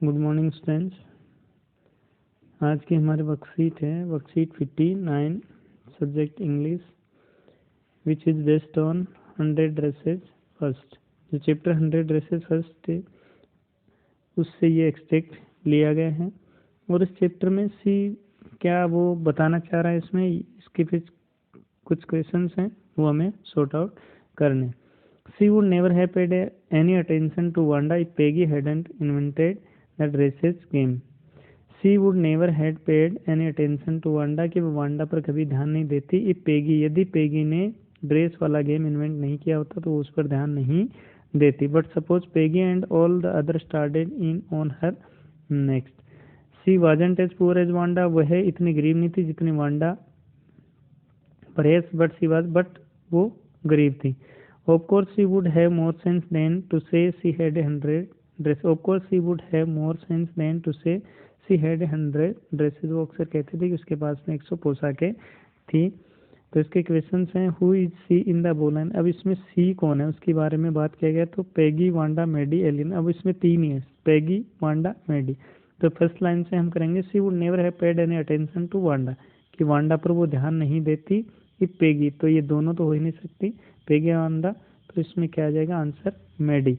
Good morning students. आज की हमारे वर्कशीट है worksheet 59 subject English which is based on 100 dresses first. जो चैप्टर 100 ड्रेसेस फर्स्ट है उससे ये एक्सट्रैक्ट लिया गया है और इस चैप्टर में सी क्या वो बताना चाह रहा है इसमें, इसके फिर कुछ क्वेश्चंस हैं वो हमें सॉर्ट आउट करने। She would never have paid any attention to Wanda if Peggy hadn't invented the dresses game. She would never had paid any attention to Wanda कि वो वांडा पर कभी ध्यान नहीं देती if Peggy यदि पेगी ने ड्रेस वाला गेम इन्वेंट नहीं किया होता तो उस पर ध्यान नहीं देती। But suppose Peggy and all the other started in on her next. She wasn't as poor as Wanda, वह इतनी गरीब नहीं थी जितनी वांडा, परहेज बट शी वाज, बट वो गरीब थी। Of course she would have more sense than to say she had 100 dresses. Of course she would have more sense than to say she had 100 dresses. वो अक्सर कहते थे कि उसके पास में 100 पोशाकें थी। तो इसके क्वेश्चंस हैं who is C in the बोलन। अब इसमें सी कौन है उसके बारे में बात किया गया। तो पेगी, वांडा, मैडी, एलिन। अब इसमें तीन ही है, पेगी, वांडा, मैडी। तो फर्स्ट लाइन से हम करेंगे she would never have paid any attention to Wanda, कि वांडा पर वो ध्यान नहीं देती। कि पेगी, तो ये दोनों तो हो ही नहीं सकती, पेगी वांडा। तो इसमें क्या आ जाएगा आंसर, मैडी।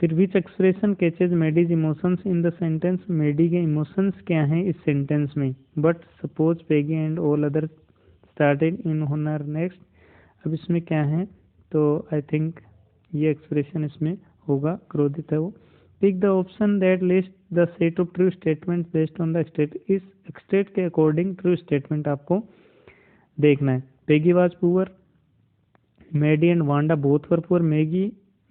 फिर which expression catches Maddy's emotions in the sentence. Maddy के इमोशंस क्या हैं इस सेंटेंस में। But suppose Peggy and all other started in honour next. अब इसमें क्या है, तो आई थिंक ये एक्सप्रेशन इसमें होगा, क्रोधित है वो। Pick the option that list the set of true statement based on the state. इस स्टेट के अकॉर्डिंग ट्रू स्टेटमेंट आपको देखना है। Peggy was poor, Maddie and Wanda both were poor.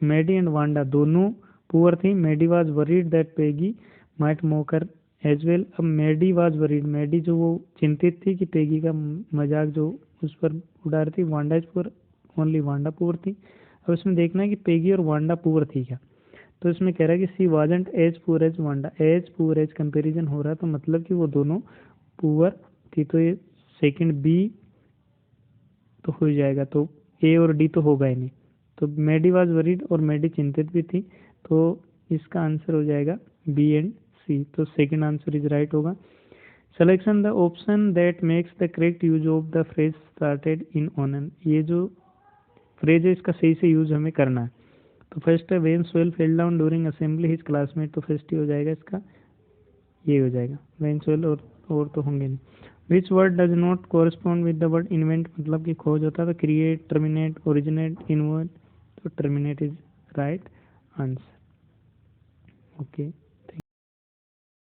Maddie and Wanda दोनों पुअर थी। Maddie was worried that Peggy might mock her as well. अब Maddie was worried, Maddie जो वो चिंतित थी कि पेगी का मजाक जो उस पर उड़ा रही थी। Wanda is poor, only Wanda poor थी। अब इसमें देखना है कि पेगी और वांडा पुअर थी क्या। तो इसमें कह रहा है कि she wasn't as poor as Wanda. As poor as comparison हो रहा है, तो मतलब कि वो दोनों पुअर थी। तो ये सेकंड बी तो हो जाएगा, तो ए और डी तो होगा ही नहीं। तो मैडी वाज वरीड और मैडी चिंतित भी थी, तो इसका आंसर हो जाएगा बी एंड सी। तो सेकंड आंसर इज राइट होगा। Selection the option that makes the correct use of the phrase started in on. ये जो फ्रेज है इसका सही से यूज हमें करना है। तो फर्स्ट है वेन सोएल fell down during assembly his classmate. तो फर्स्ट ही हो जाएगा इसका, ये हो जाएगा वेन सोएल, और तो होंगे नहीं। Which word does not correspond with the word invent, मतलब कि खोज होता है। तो क्रिएट, टर्मिनेट, ओरिजिनेट, इन्वेंट। तो terminate is right answer. Okay.